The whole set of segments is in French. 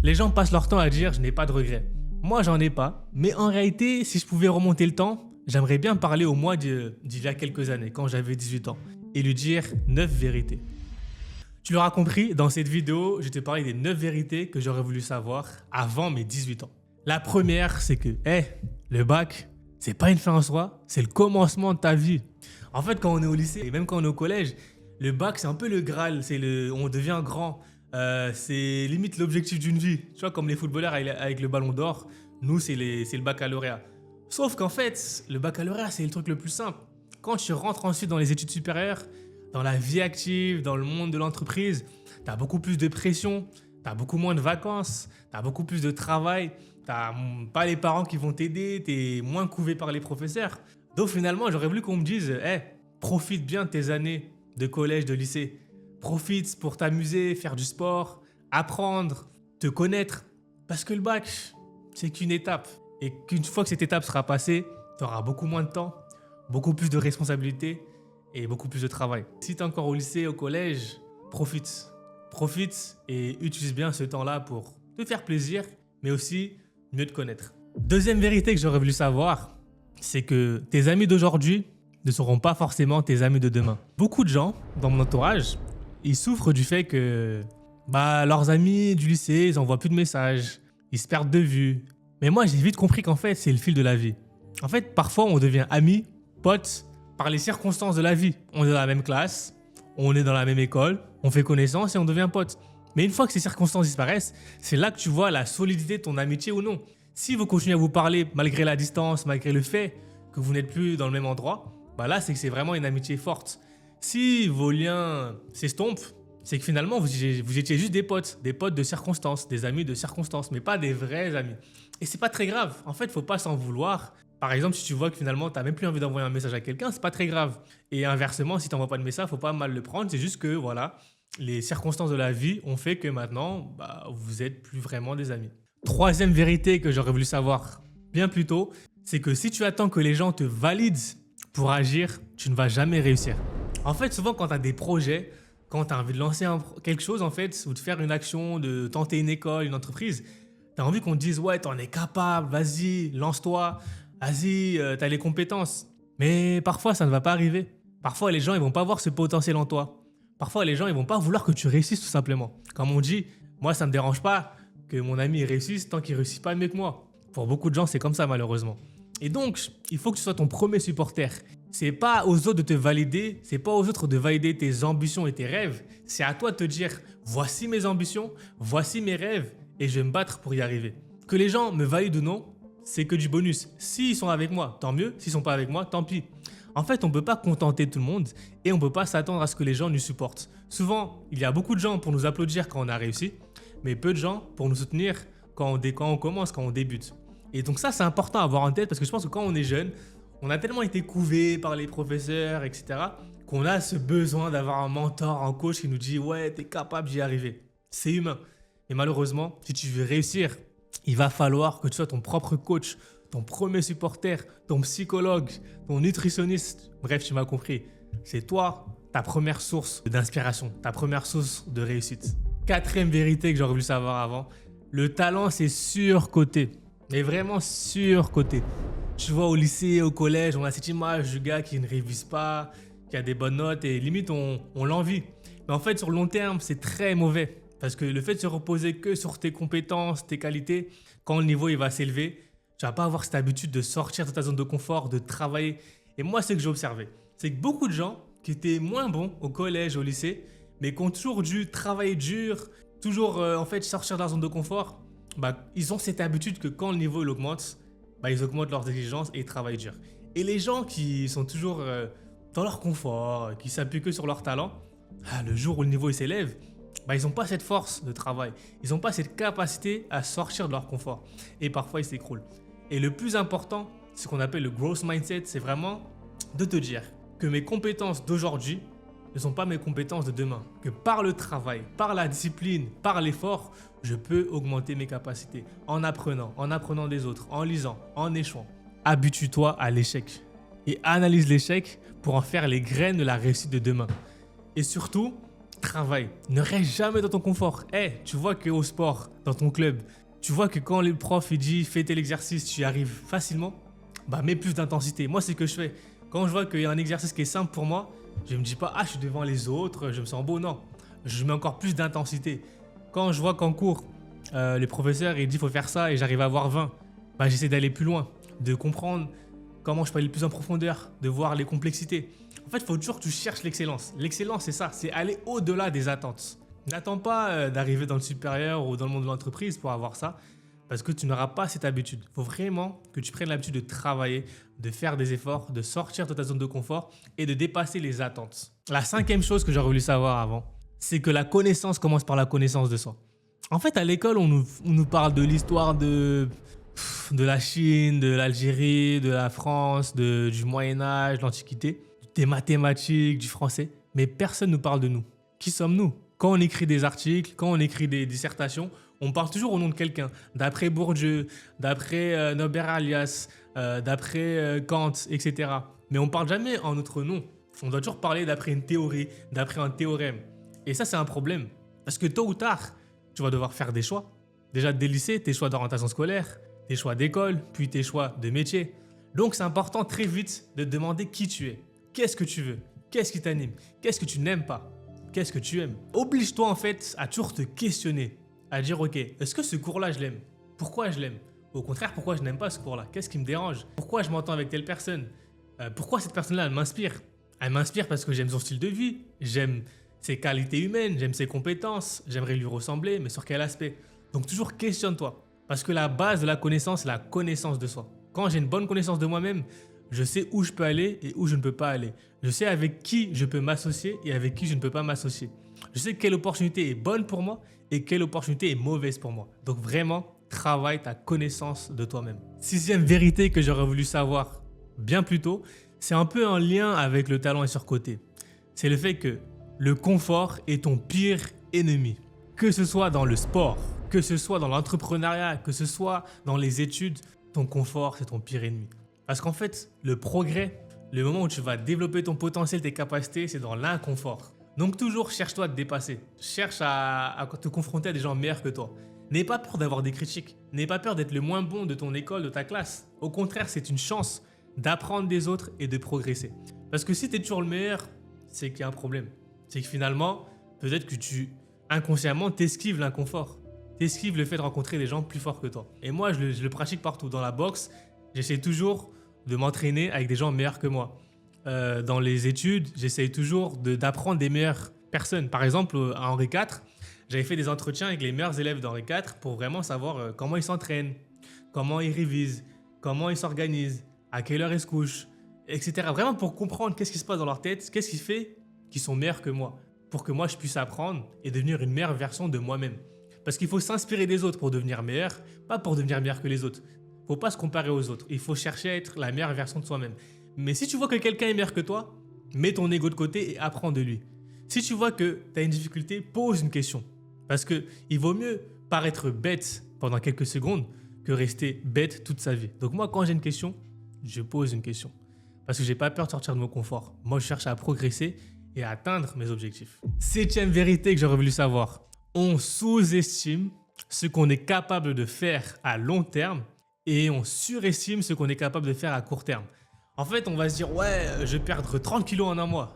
Les gens passent leur temps à dire je n'ai pas de regrets. Moi, j'en ai pas. Mais en réalité, si je pouvais remonter le temps, j'aimerais bien parler au moi d'il y a quelques années, quand j'avais 18 ans, et lui dire 9 vérités. Tu l'auras compris, dans cette vidéo, je te parlais des 9 vérités que j'aurais voulu savoir avant mes 18 ans. La première, c'est que, le bac, c'est pas une fin en soi, c'est le commencement de ta vie. En fait, quand on est au lycée, et même quand on est au collège, le bac, c'est un peu le Graal, on devient grand. C'est limite l'objectif d'une vie. Tu vois, comme les footballeurs avec le ballon d'or, nous, c'est le baccalauréat. Sauf qu'en fait, le baccalauréat, c'est le truc le plus simple. Quand tu rentres ensuite dans les études supérieures, dans la vie active, dans le monde de l'entreprise, tu as beaucoup plus de pression, tu as beaucoup moins de vacances, tu as beaucoup plus de travail, tu n'as pas les parents qui vont t'aider, tu es moins couvé par les professeurs. Donc finalement, j'aurais voulu qu'on me dise, profite bien de tes années de collège, de lycée. Profite pour t'amuser, faire du sport, apprendre, te connaître. Parce que le bac, c'est qu'une étape. Et qu'une fois que cette étape sera passée, tu auras beaucoup moins de temps, beaucoup plus de responsabilités et beaucoup plus de travail. Si tu es encore au lycée, au collège, profite. Profite et utilise bien ce temps-là pour te faire plaisir, mais aussi mieux te connaître. Deuxième vérité que j'aurais voulu savoir, c'est que tes amis d'aujourd'hui ne seront pas forcément tes amis de demain. Beaucoup de gens dans mon entourage, ils souffrent du fait que leurs amis du lycée, ils n'envoient plus de messages, ils se perdent de vue. Mais moi, j'ai vite compris qu'en fait, c'est le fil de la vie. En fait, parfois, on devient amis, potes, par les circonstances de la vie. On est dans la même classe, on est dans la même école, on fait connaissance et on devient potes. Mais une fois que ces circonstances disparaissent, c'est là que tu vois la solidité de ton amitié ou non. Si vous continuez à vous parler malgré la distance, malgré le fait que vous n'êtes plus dans le même endroit, là, c'est que c'est vraiment une amitié forte. Si vos liens s'estompent, c'est que finalement, vous étiez juste des potes de circonstances, des amis de circonstances, mais pas des vrais amis. Et c'est pas très grave. En fait, faut pas s'en vouloir. Par exemple, si tu vois que finalement, tu n'as même plus envie d'envoyer un message à quelqu'un, c'est pas très grave. Et inversement, si tu n'envoies pas de message, faut pas mal le prendre. C'est juste que, voilà, les circonstances de la vie ont fait que maintenant, vous êtes plus vraiment des amis. Troisième vérité que j'aurais voulu savoir bien plus tôt, c'est que si tu attends que les gens te valident pour agir, tu ne vas jamais réussir. En fait, souvent, quand tu as des projets, quand tu as envie de lancer quelque chose, en fait, ou de faire une action, de tenter une école, une entreprise, tu as envie qu'on te dise « Ouais, t'en es capable, vas-y, lance-toi, vas-y, t'as les compétences. » Mais parfois, ça ne va pas arriver. Parfois, les gens ils vont pas voir ce potentiel en toi. Parfois, les gens ils vont pas vouloir que tu réussisses tout simplement. Comme on dit, moi, ça me dérange pas que mon ami réussisse tant qu'il réussit pas mieux que moi. Pour beaucoup de gens, c'est comme ça malheureusement. Et donc, il faut que tu sois ton premier supporter. C'est pas aux autres de te valider, c'est pas aux autres de valider tes ambitions et tes rêves. C'est à toi de te dire, voici mes ambitions, voici mes rêves, et je vais me battre pour y arriver. Que les gens me valident ou non, c'est que du bonus. S'ils sont avec moi, tant mieux. S'ils sont pas avec moi, tant pis. En fait, on peut pas contenter tout le monde et on peut pas s'attendre à ce que les gens nous supportent. Souvent, il y a beaucoup de gens pour nous applaudir quand on a réussi, mais peu de gens pour nous soutenir quand on commence, quand on débute. Et donc ça, c'est important à avoir en tête parce que je pense que quand on est jeune, on a tellement été couvé par les professeurs, etc., qu'on a ce besoin d'avoir un mentor, un coach qui nous dit « Ouais, t'es capable d'y arriver ». C'est humain. Mais malheureusement, si tu veux réussir, il va falloir que tu sois ton propre coach, ton premier supporter, ton psychologue, ton nutritionniste. Bref, tu m'as compris. C'est toi, ta première source d'inspiration, ta première source de réussite. Quatrième vérité que j'aurais voulu savoir avant, le talent, c'est surcoté. Mais vraiment surcoté. Tu vois, au lycée, au collège, on a cette image du gars qui ne révise pas, qui a des bonnes notes et limite, on l'envie. Mais en fait, sur le long terme, c'est très mauvais. Parce que le fait de se reposer que sur tes compétences, tes qualités, quand le niveau il va s'élever, tu vas pas avoir cette habitude de sortir de ta zone de confort, de travailler. Et moi, ce que j'ai observé, c'est que beaucoup de gens qui étaient moins bons au collège, au lycée, mais qui ont toujours dû travailler dur, toujours en fait sortir de leur zone de confort, ils ont cette habitude que quand le niveau il augmente, ils augmentent leurs exigences et ils travaillent dur. Et les gens qui sont toujours dans leur confort, qui s'appuient que sur leur talent, le jour où le niveau il s'élève, ils n'ont pas cette force de travail. Ils n'ont pas cette capacité à sortir de leur confort. Et parfois, ils s'écroulent. Et le plus important, ce qu'on appelle le growth mindset, c'est vraiment de te dire que mes compétences d'aujourd'hui ne sont pas mes compétences de demain. Que par le travail, par la discipline, par l'effort, je peux augmenter mes capacités en apprenant des autres, en lisant, en échouant. Habitue-toi à l'échec et analyse l'échec pour en faire les graines de la réussite de demain. Et surtout, travaille. Ne reste jamais dans ton confort. Tu vois qu'au sport, dans ton club, tu vois que quand le prof il dit fais tel exercice, tu y arrives facilement, bah mets plus d'intensité. Moi, c'est ce que je fais. Quand je vois qu'il y a un exercice qui est simple pour moi, je me dis pas je suis devant les autres, je me sens beau. Non, je mets encore plus d'intensité. Quand je vois qu'en cours, le professeur il dit faut faire ça et j'arrive à avoir 20, bah j'essaie d'aller plus loin, de comprendre comment je peux aller plus en profondeur, de voir les complexités. En fait, il faut toujours que tu cherches l'excellence. L'excellence, c'est ça, c'est aller au-delà des attentes. N'attends pas d'arriver dans le supérieur ou dans le monde de l'entreprise pour avoir ça, parce que tu n'auras pas cette habitude. Il faut vraiment que tu prennes l'habitude de travailler, de faire des efforts, de sortir de ta zone de confort et de dépasser les attentes. La 5e chose que j'aurais voulu savoir avant, c'est que la connaissance commence par la connaissance de soi. En fait, à l'école, on nous parle de l'histoire de la Chine, de l'Algérie, de la France, du Moyen-Âge, de l'Antiquité, des mathématiques, du français, mais personne ne nous parle de nous. Qui sommes-nous? Quand on écrit des articles, quand on écrit des dissertations, on parle toujours au nom de quelqu'un. D'après Bourdieu, d'après Norbert Elias, d'après Kant, etc. Mais on ne parle jamais en notre nom. On doit toujours parler d'après une théorie, d'après un théorème. Et ça, c'est un problème. Parce que tôt ou tard, tu vas devoir faire des choix. Déjà dès le lycée, tes choix d'orientation scolaire, tes choix d'école, puis tes choix de métier. Donc, c'est important très vite de te demander qui tu es. Qu'est-ce que tu veux? Qu'est-ce qui t'anime? Qu'est-ce que tu n'aimes pas? Qu'est-ce que tu aimes? Oblige-toi en fait à toujours te questionner, à dire ok, est-ce que ce cours-là je l'aime? Pourquoi je l'aime? Au contraire, pourquoi je n'aime pas ce cours-là? Qu'est-ce qui me dérange? Pourquoi je m'entends avec telle personne? Pourquoi cette personne-là elle m'inspire? Elle m'inspire parce que j'aime son style de vie, j'aime ses qualités humaines, j'aime ses compétences, j'aimerais lui ressembler, mais sur quel aspect? Donc toujours questionne-toi, parce que la base de la connaissance, c'est la connaissance de soi. Quand j'ai une bonne connaissance de moi-même, je sais où je peux aller et où je ne peux pas aller. Je sais avec qui je peux m'associer et avec qui je ne peux pas m'associer. Je sais quelle opportunité est bonne pour moi et quelle opportunité est mauvaise pour moi. Donc vraiment, travaille ta connaissance de toi-même. 6e vérité que j'aurais voulu savoir bien plus tôt, c'est un peu en lien avec le talent et surcoté. C'est le fait que le confort est ton pire ennemi. Que ce soit dans le sport, que ce soit dans l'entrepreneuriat, que ce soit dans les études, ton confort, c'est ton pire ennemi. Parce qu'en fait, le progrès, le moment où tu vas développer ton potentiel, tes capacités, c'est dans l'inconfort. Donc toujours cherche-toi à te dépasser. Cherche à te confronter à des gens meilleurs que toi. N'aie pas peur d'avoir des critiques. N'aie pas peur d'être le moins bon de ton école, de ta classe. Au contraire, c'est une chance d'apprendre des autres et de progresser. Parce que si tu es toujours le meilleur, c'est qu'il y a un problème. C'est que finalement, peut-être que tu, inconsciemment, t'esquives l'inconfort. T'esquives le fait de rencontrer des gens plus forts que toi. Et moi, je le pratique partout. Dans la boxe, j'essaie toujours de m'entraîner avec des gens meilleurs que moi. Dans les études, j'essaye toujours d'apprendre des meilleures personnes. Par exemple, à Henri IV, j'avais fait des entretiens avec les meilleurs élèves d'Henri IV pour vraiment savoir comment ils s'entraînent, comment ils révisent, comment ils s'organisent, à quelle heure ils se couchent, etc. Vraiment pour comprendre qu'est-ce qui se passe dans leur tête, qu'est-ce qui fait qu'ils sont meilleurs que moi, pour que moi je puisse apprendre et devenir une meilleure version de moi-même. Parce qu'il faut s'inspirer des autres pour devenir meilleur, pas pour devenir meilleur que les autres. Il ne faut pas se comparer aux autres. Il faut chercher à être la meilleure version de soi-même. Mais si tu vois que quelqu'un est meilleur que toi, mets ton ego de côté et apprends de lui. Si tu vois que tu as une difficulté, pose une question. Parce qu'il vaut mieux paraître bête pendant quelques secondes que rester bête toute sa vie. Donc moi, quand j'ai une question, je pose une question. Parce que je n'ai pas peur de sortir de mon confort. Moi, je cherche à progresser et à atteindre mes objectifs. 7e vérité que j'aurais voulu savoir. On sous-estime ce qu'on est capable de faire à long terme et on surestime ce qu'on est capable de faire à court terme. En fait, on va se dire, ouais, je vais perdre 30 kilos en un mois.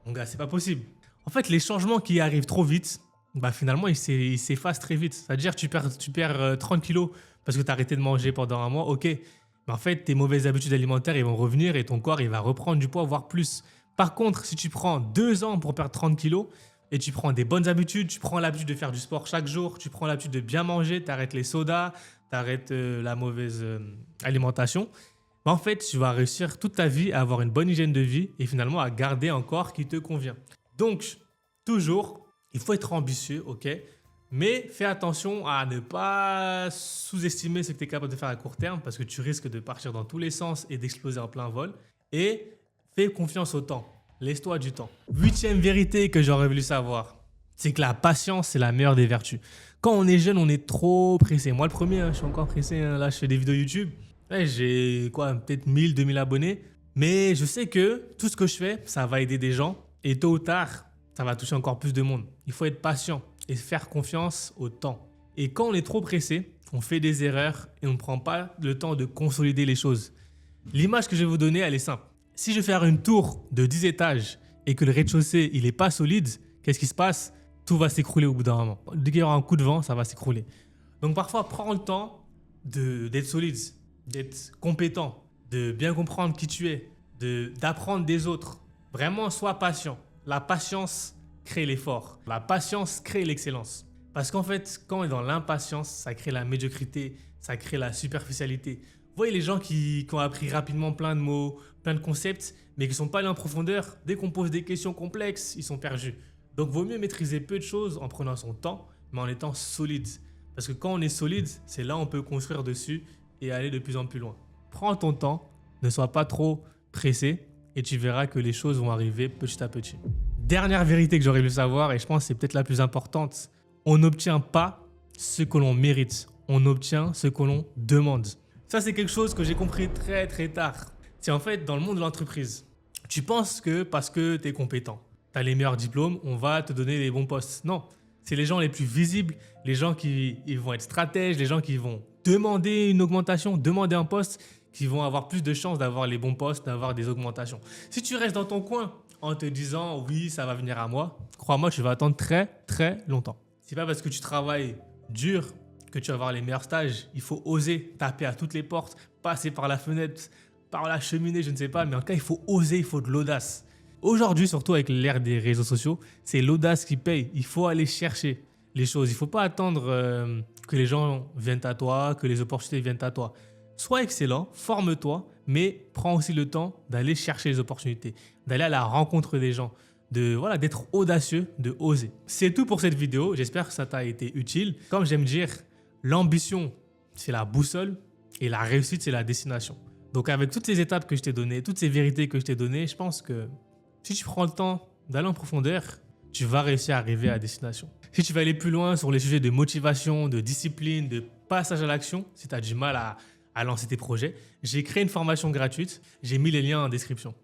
Mon gars, c'est pas possible. En fait, les changements qui arrivent trop vite, bah finalement, ils s'effacent très vite. C'est-à-dire, tu perds 30 kilos parce que tu as arrêté de manger pendant un mois, ok. Mais en fait, tes mauvaises habitudes alimentaires, ils vont revenir et ton corps, il va reprendre du poids, voire plus. Par contre, si tu prends 2 ans pour perdre 30 kilos et tu prends des bonnes habitudes, tu prends l'habitude de faire du sport chaque jour, tu prends l'habitude de bien manger, tu arrêtes les sodas, tu arrêtes la mauvaise alimentation, bah en fait, tu vas réussir toute ta vie à avoir une bonne hygiène de vie et finalement à garder un corps qui te convient. Donc, toujours, il faut être ambitieux, ok, mais fais attention à ne pas sous-estimer ce que tu es capable de faire à court terme parce que tu risques de partir dans tous les sens et d'exploser en plein vol. Et fais confiance au temps. Laisse-toi du temps. 8e vérité que j'aurais voulu savoir, c'est que la patience, c'est la meilleure des vertus. Quand on est jeune, on est trop pressé. Moi, le premier, je suis encore pressé. Là, je fais des vidéos YouTube. Ouais, j'ai peut-être 1000, 2000 abonnés. Mais je sais que tout ce que je fais, ça va aider des gens. Et tôt ou tard, ça va toucher encore plus de monde. Il faut être patient et faire confiance au temps. Et quand on est trop pressé, on fait des erreurs et on ne prend pas le temps de consolider les choses. L'image que je vais vous donner, elle est simple. Si je vais faire une tour de 10 étages et que le rez-de-chaussée, il n'est pas solide, qu'est-ce qui se passe? Tout va s'écrouler au bout d'un moment. Dès qu'il y aura un coup de vent, ça va s'écrouler. Donc parfois, prends le temps d'être solide, d'être compétent, de bien comprendre qui tu es, d'apprendre des autres. Vraiment, sois patient. La patience crée l'effort. La patience crée l'excellence. Parce qu'en fait, quand on est dans l'impatience, ça crée la médiocrité, ça crée la superficialité. Vous voyez les gens qui ont appris rapidement plein de mots, plein de concepts, mais qui ne sont pas allés en profondeur, dès qu'on pose des questions complexes, ils sont perdus. Donc, vaut mieux maîtriser peu de choses en prenant son temps, mais en étant solide. Parce que quand on est solide, c'est là où on peut construire dessus et aller de plus en plus loin. Prends ton temps, ne sois pas trop pressé et tu verras que les choses vont arriver petit à petit. Dernière vérité que j'aurais voulu savoir, et je pense que c'est peut-être la plus importante, on n'obtient pas ce que l'on mérite, on obtient ce que l'on demande. Ça, c'est quelque chose que j'ai compris très très tard. C'est en fait dans le monde de l'entreprise. Tu penses que parce que tu es compétent, tu as les meilleurs diplômes, on va te donner les bons postes. Non, c'est les gens les plus visibles, les gens qui vont être stratèges, les gens qui vont demander une augmentation, demander un poste, qui vont avoir plus de chances d'avoir les bons postes, d'avoir des augmentations. Si tu restes dans ton coin en te disant « oui, ça va venir à moi », crois-moi, tu vas attendre très très longtemps. C'est pas parce que tu travailles dur que tu vas avoir les meilleurs stages. Il faut oser taper à toutes les portes, passer par la fenêtre, par la cheminée, je ne sais pas. Mais en tout cas, il faut oser, il faut de l'audace. Aujourd'hui, surtout avec l'ère des réseaux sociaux, c'est l'audace qui paye. Il faut aller chercher les choses. Il ne faut pas attendre que les gens viennent à toi, que les opportunités viennent à toi. Sois excellent, forme-toi, mais prends aussi le temps d'aller chercher les opportunités, d'aller à la rencontre des gens, d'être audacieux, de oser. C'est tout pour cette vidéo. J'espère que ça t'a été utile. Comme j'aime dire, l'ambition, c'est la boussole et la réussite, c'est la destination. Donc avec toutes ces étapes que je t'ai données, toutes ces vérités que je t'ai données, je pense que si tu prends le temps d'aller en profondeur, tu vas réussir à arriver à destination. Si tu veux aller plus loin sur les sujets de motivation, de discipline, de passage à l'action, si tu as du mal à lancer tes projets, j'ai créé une formation gratuite. J'ai mis les liens en description.